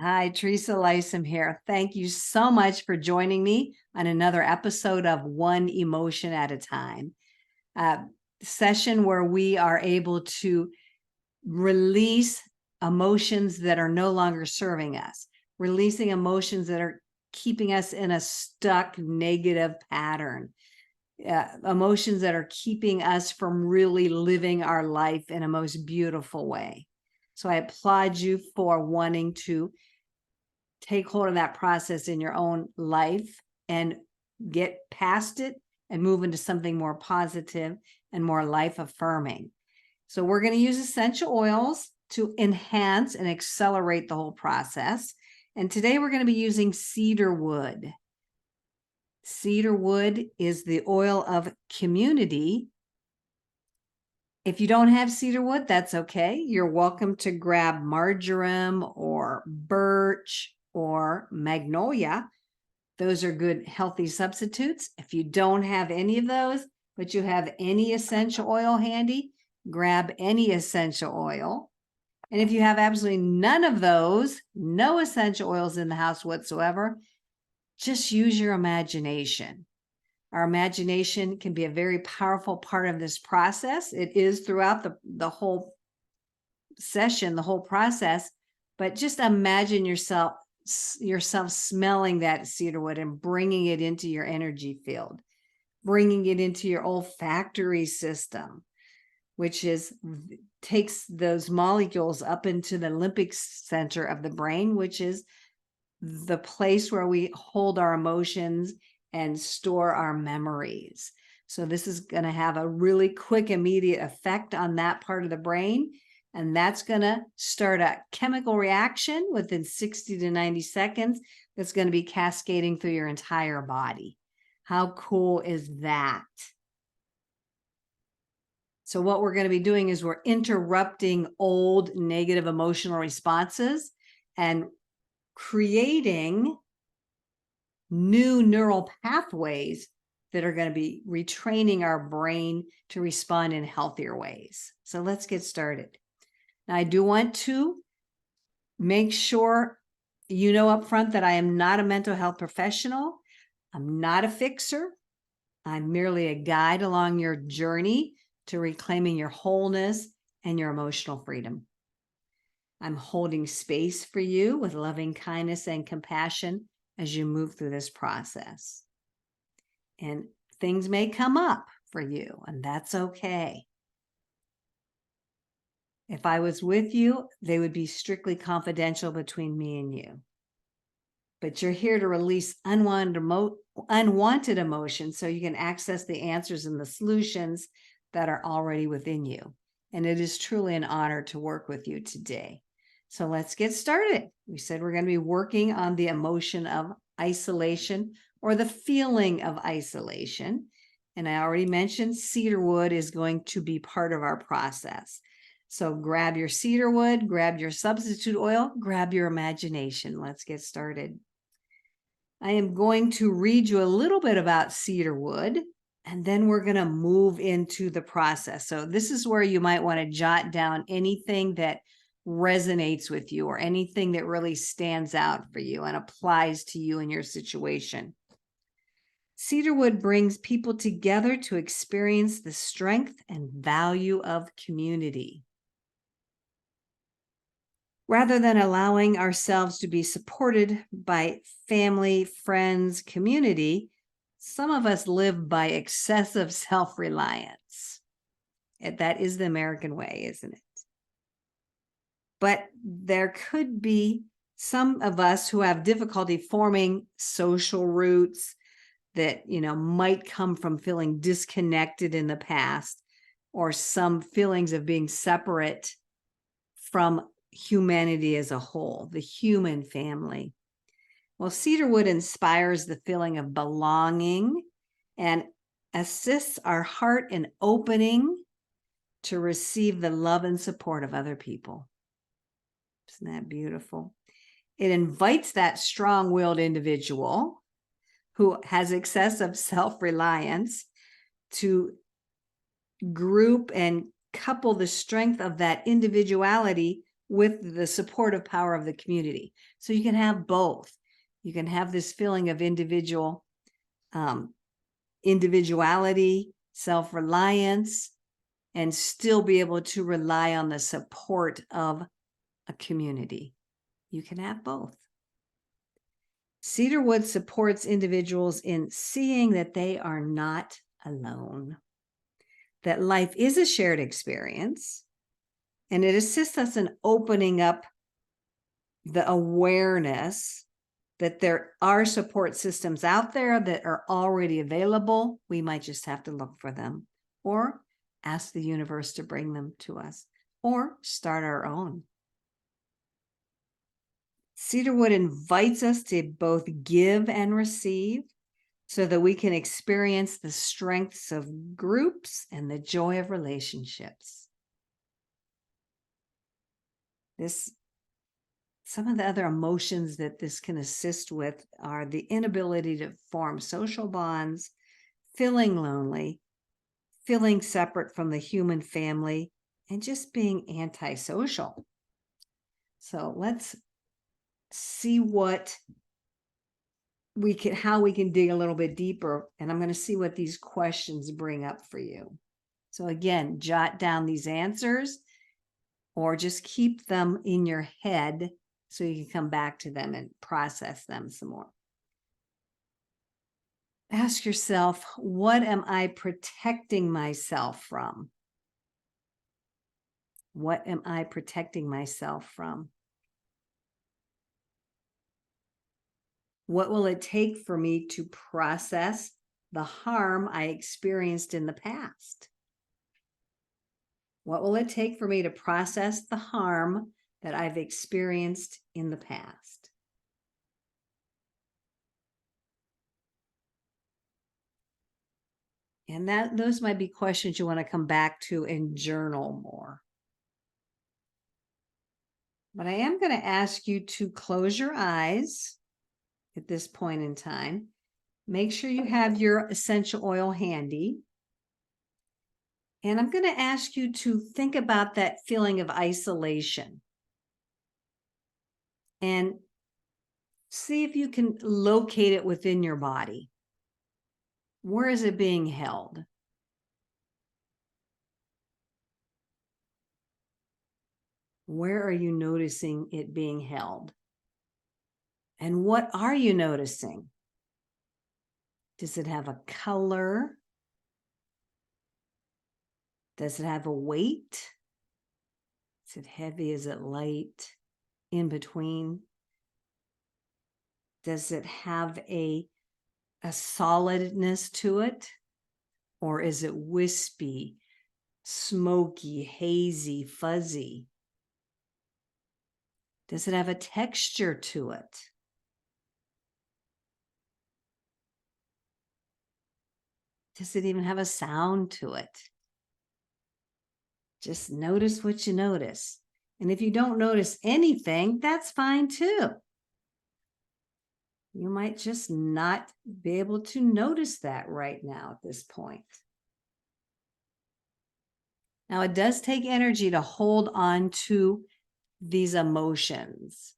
Hi, Teresa Lisum here. Thank you so much for joining me on another episode of One Emotion at a Time, a session where we are able to release emotions that are no longer serving us, releasing emotions that are keeping us in a stuck negative pattern, emotions that are keeping us from really living our life in a most beautiful way. So I applaud you for wanting to take hold of that process in your own life and get past it and move into something more positive and more life affirming. So we're going to use essential oils to enhance and accelerate the whole process. And today we're going to be using cedar wood. Cedar wood is the oil of community. If you don't have cedar wood, that's okay. You're welcome to grab marjoram or birch or magnolia. Those are good, healthy substitutes. If you don't have any of those, but you have any essential oil handy, grab any essential oil. And if you have absolutely none of those, no essential oils in the house whatsoever, just use your imagination. Our imagination can be a very powerful part of this process. It is throughout the whole session, the whole process, but just imagine yourself smelling that cedarwood and bringing it into your energy field, bringing it into your olfactory system, which takes those molecules up into the limbic center of the brain, which is the place where we hold our emotions and store our memories. So this is going to have a really quick, immediate effect on that part of the brain. And that's going to start a chemical reaction within 60 to 90 seconds that's going to be cascading through your entire body. How cool is that? So what we're going to be doing is we're interrupting old negative emotional responses and creating new neural pathways that are going to be retraining our brain to respond in healthier ways. So let's get started. Now, I do want to make sure you know up front that I am not a mental health professional. I'm not a fixer. I'm merely a guide along your journey to reclaiming your wholeness and your emotional freedom. I'm holding space for you with loving kindness and compassion as you move through this process. And things may come up for you, and that's okay. If I was with you, they would be strictly confidential between me and you. But you're here to release unwanted emotions so you can access the answers and the solutions that are already within you. And it is truly an honor to work with you today. So let's get started. We said we're going to be working on the emotion of isolation or the feeling of isolation. And I already mentioned cedarwood is going to be part of our process. So grab your cedarwood, grab your substitute oil, grab your imagination. Let's get started. I am going to read you a little bit about cedarwood, and then we're going to move into the process. So this is where you might want to jot down anything that resonates with you or anything that really stands out for you and applies to you in your situation. Cedarwood brings people together to experience the strength and value of community. Rather than allowing ourselves to be supported by family, friends, community, some of us live by excessive self-reliance. That is the American way, isn't it? But there could be some of us who have difficulty forming social roots that, might come from feeling disconnected in the past or some feelings of being separate from humanity as a whole, the human family. Well, cedarwood inspires the feeling of belonging and assists our heart in opening to receive the love and support of other people. Isn't that beautiful? It invites that strong-willed individual who has excessive self-reliance to group and couple the strength of that individuality with the supportive power of the community. So you can have both. You can have this feeling of individuality, self-reliance, and still be able to rely on the support of a community. You can have both. Cedarwood supports individuals in seeing that they are not alone, that life is a shared experience, and it assists us in opening up the awareness that there are support systems out there that are already available. We might just have to look for them or ask the universe to bring them to us or start our own. Cedarwood invites us to both give and receive so that we can experience the strengths of groups and the joy of relationships. Some of the other emotions that this can assist with are the inability to form social bonds, feeling lonely, feeling separate from the human family, and just being antisocial. So let's see how we can dig a little bit deeper. And I'm going to see what these questions bring up for you. So again, jot down these answers or just keep them in your head so you can come back to them and process them some more. Ask yourself, what am I protecting myself from? What am I protecting myself from? What will it take for me to process the harm I experienced in the past? What will it take for me to process the harm that I've experienced in the past? And those might be questions you want to come back to and journal more. But I am going to ask you to close your eyes at this point in time. Make sure you have your essential oil handy. And I'm going to ask you to think about that feeling of isolation and see if you can locate it within your body. Where is it being held? Where are you noticing it being held? And what are you noticing? Does it have a color? Does it have a weight? Is it heavy? Is it light? In between? Does it have a solidness to it? Or is it wispy, smoky, hazy, fuzzy? Does it have a texture to it? Does it even have a sound to it? Just notice what you notice. And if you don't notice anything, that's fine too. You might just not be able to notice that right now at this point. Now, it does take energy to hold on to these emotions,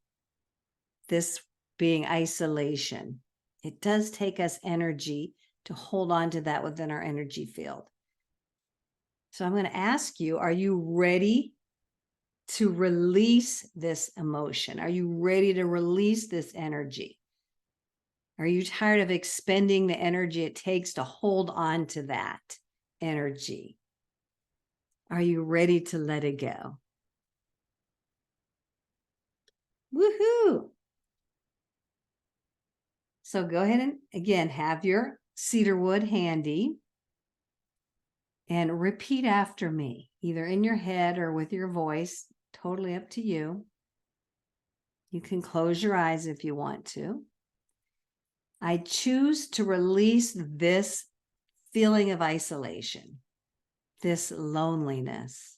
this being isolation. It does take us energy to hold on to that within our energy field. So I'm going to ask you, are you ready to release this emotion? Are you ready to release this energy? Are you tired of expending the energy it takes to hold on to that energy? Are you ready to let it go? Woohoo! So go ahead and again, have your cedarwood handy and repeat after me, either in your head or with your voice, totally up to you. You can close your eyes if you want to. I choose to release this feeling of isolation, this loneliness,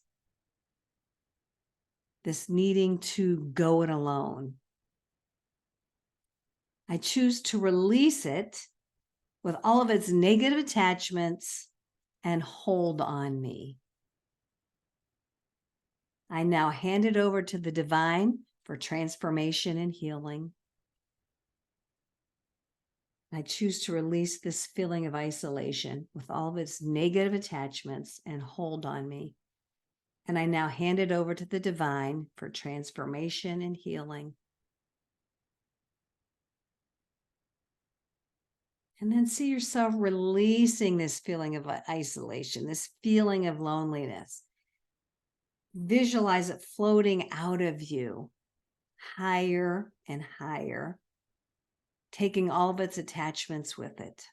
this needing to go it alone. I choose to release it with all of its negative attachments and hold on me. I now hand it over to the divine for transformation and healing. I choose to release this feeling of isolation with all of its negative attachments and hold on me. And I now hand it over to the divine for transformation and healing. And then see yourself releasing this feeling of isolation, this feeling of loneliness. Visualize it floating out of you, higher and higher, taking all of its attachments with it.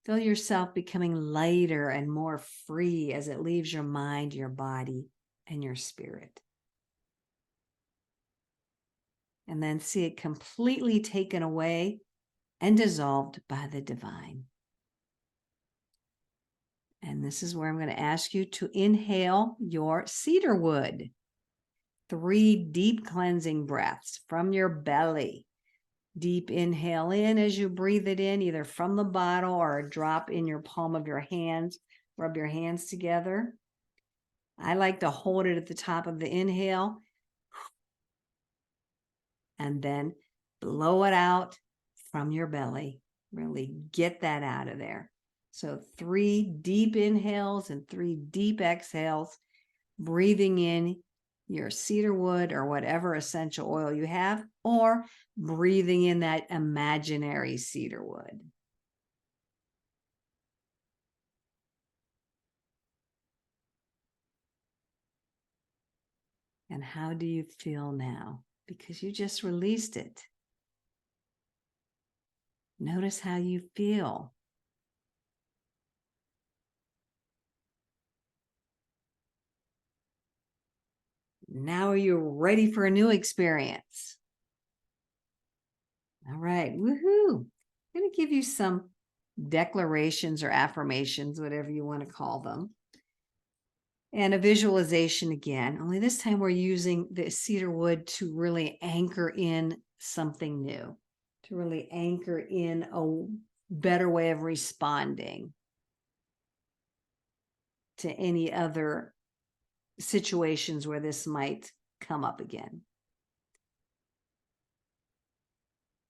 Feel yourself becoming lighter and more free as it leaves your mind, your body, and your spirit. And then see it completely taken away and dissolved by the divine. And this is where I'm going to ask you to inhale your cedar wood. 3 deep cleansing breaths from your belly. Deep inhale in as you breathe it in, either from the bottle or a drop in your palm of your hands. Rub your hands together. I like to hold it at the top of the inhale and then blow it out from your belly. Really get that out of there. So 3 deep inhales and 3 deep exhales, breathing in your cedar wood or whatever essential oil you have, or breathing in that imaginary cedar wood. And how do you feel now? Because you just released it. Notice how you feel. Now are you ready for a new experience? All right, woohoo. I'm going to give you some declarations or affirmations, whatever you want to call them. And a visualization again, only this time we're using the cedar wood to really anchor in something new, to really anchor in a better way of responding to any other situations where this might come up again.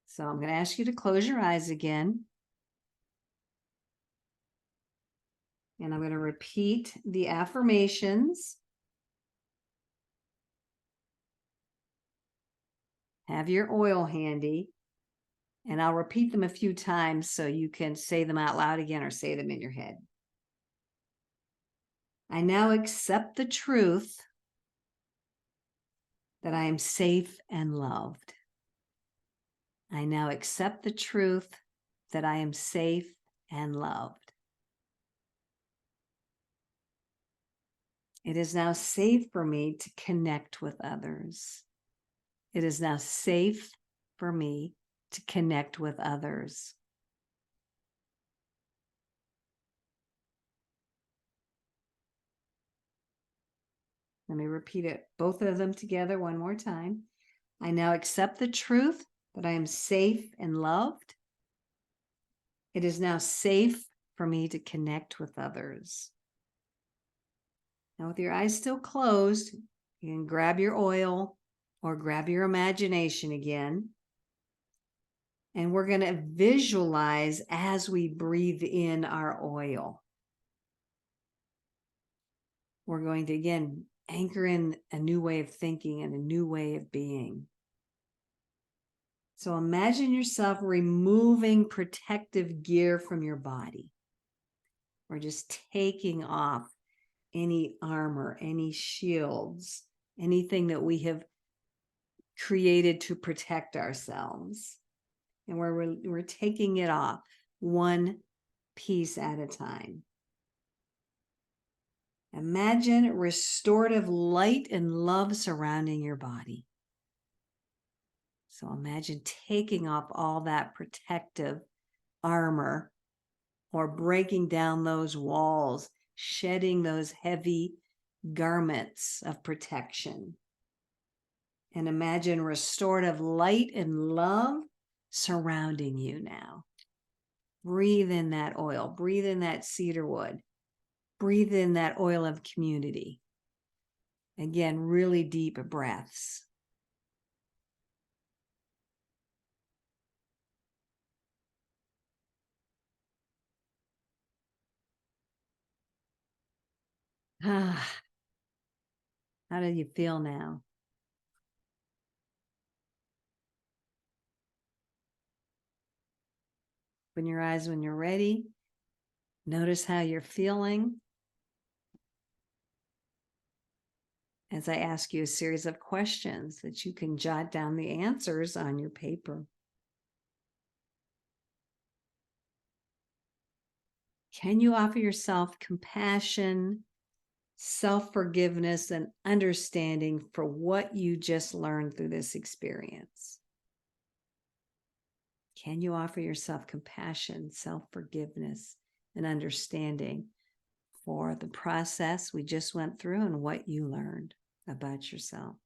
So I'm going to ask you to close your eyes again. And I'm going to repeat the affirmations. Have your oil handy. And I'll repeat them a few times so you can say them out loud again or say them in your head. I now accept the truth that I am safe and loved. I now accept the truth that I am safe and loved. It is now safe for me to connect with others. It is now safe for me to connect with others. Let me repeat it, both of them together one more time. I now accept the truth that I am safe and loved. It is now safe for me to connect with others. Now, with your eyes still closed, you can grab your oil or grab your imagination again. And we're going to visualize as we breathe in our oil. We're going to, again, anchor in a new way of thinking and a new way of being. So imagine yourself removing protective gear from your body, or just taking off any armor, any shields, anything that we have created to protect ourselves. And we're taking it off one piece at a time. Imagine restorative light and love surrounding your body. So imagine taking off all that protective armor or breaking down those walls, shedding those heavy garments of protection. And imagine restorative light and love surrounding you now. Breathe in that oil, breathe in that cedar wood, Breathe in that oil of community. Again, really deep breaths. Ah, how do you feel now? Open your eyes when you're ready. Notice how you're feeling as I ask you a series of questions that you can jot down the answers on your paper. Can you offer yourself compassion, self-forgiveness, and understanding for what you just learned through this experience? Can you offer yourself compassion, self-forgiveness, and understanding for the process we just went through and what you learned about yourself?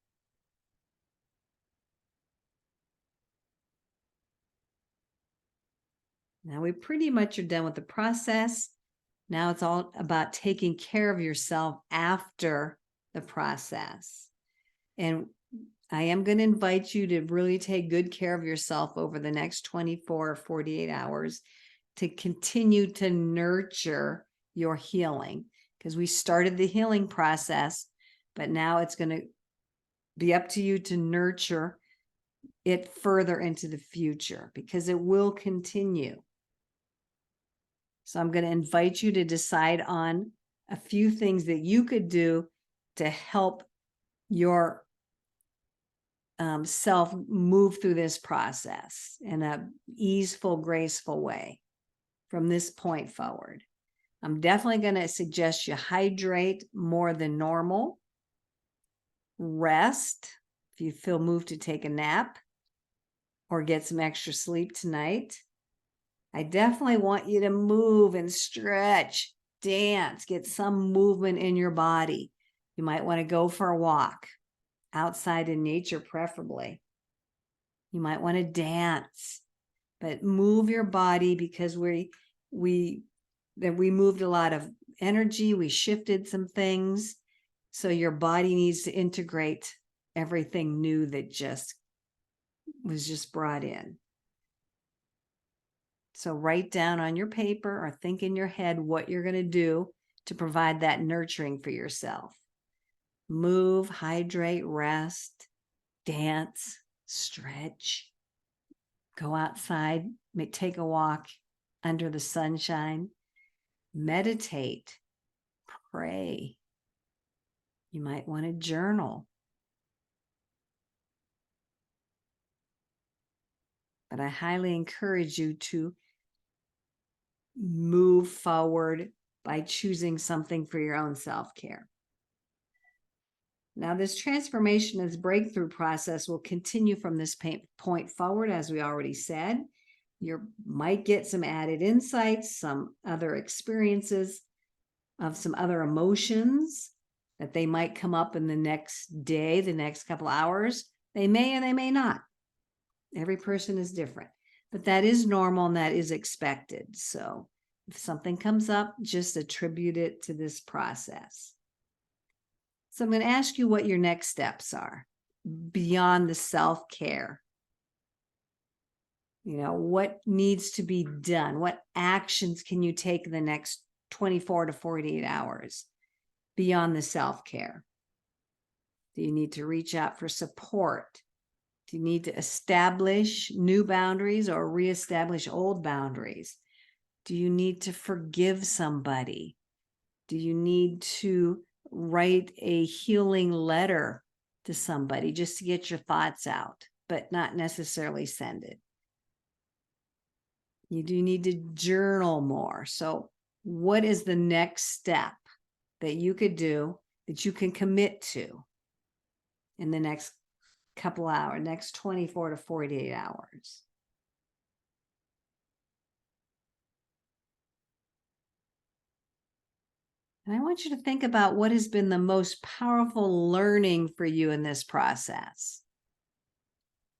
Now we pretty much are done with the process. Now it's all about taking care of yourself after the process. And I am going to invite you to really take good care of yourself over the next 24 or 48 hours to continue to nurture your healing, because we started the healing process, but now it's going to be up to you to nurture it further into the future, because it will continue. So I'm going to invite you to decide on a few things that you could do to help your self move through this process in a easeful, graceful way from this point forward. I'm definitely going to suggest you hydrate more than normal. Rest if you feel moved to take a nap or get some extra sleep tonight. I definitely want you to move and stretch, dance, get some movement in your body. You might want to go for a walk outside in nature, preferably. You might want to dance, but move your body, because we moved a lot of energy. We shifted some things. So your body needs to integrate everything new that was just brought in. So write down on your paper or think in your head what you're going to do to provide that nurturing for yourself. Move, hydrate, rest, dance, stretch, go outside, take a walk under the sunshine, meditate, pray. You might want to journal. But I highly encourage you to move forward by choosing something for your own self-care. Now, this transformation, this breakthrough process will continue from this point forward, as we already said. You might get some added insights, some other experiences of some other emotions that they might come up in the next day, the next couple hours. They may and they may not. Every person is different, but that is normal and that is expected. So if something comes up, just attribute it to this process. So I'm going to ask you what your next steps are beyond the self-care. You know, what needs to be done? What actions can you take in the next 24 to 48 hours beyond the self-care? Do you need to reach out for support? Do you need to establish new boundaries or reestablish old boundaries? Do you need to forgive somebody? Do you need to write a healing letter to somebody just to get your thoughts out, but not necessarily send it? You do need to journal more. So what is the next step that you could do that you can commit to in the next couple hours, next 24 to 48 hours? And I want you to think about what has been the most powerful learning for you in this process.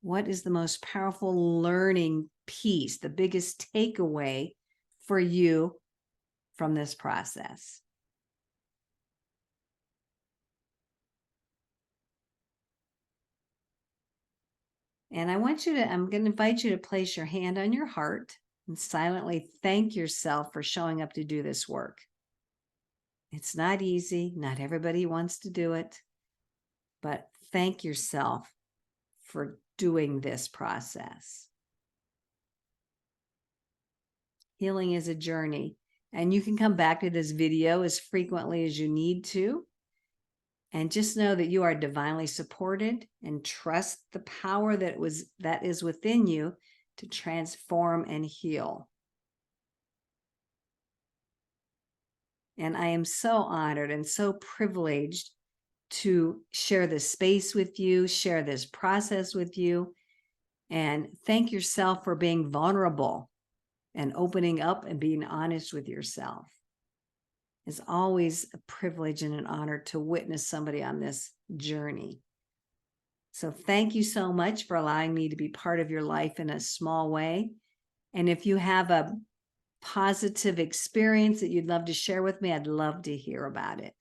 What is the most powerful learning piece, the biggest takeaway for you from this process? And I'm going to invite you to place your hand on your heart and silently thank yourself for showing up to do this work. It's not easy. Not everybody wants to do it, but thank yourself for doing this process. Healing is a journey, and you can come back to this video as frequently as you need to. And just know that you are divinely supported, and trust the power that is within you to transform and heal. And I am so honored and so privileged to share this space with you, share this process with you, and thank yourself for being vulnerable and opening up and being honest with yourself. It's always a privilege and an honor to witness somebody on this journey. So thank you so much for allowing me to be part of your life in a small way. And if you have a positive experience that you'd love to share with me, I'd love to hear about it.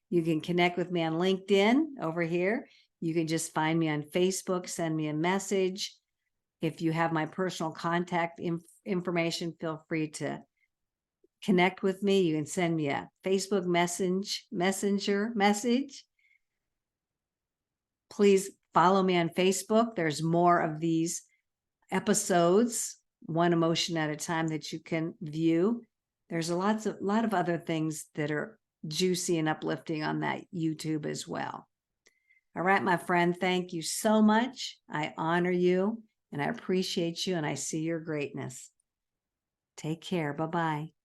You can connect with me on LinkedIn over here. You can just find me on Facebook, send me a message. If you have my personal contact information, feel free to connect with me. You can send me a Facebook messenger message. Please follow me on Facebook. There's more of these episodes, one emotion at a time, that you can view. There's a lot of other things that are juicy and uplifting on that YouTube as well. All right, my friend, thank you so much. I honor you and I appreciate you, and I see your greatness. Take care. Bye-bye.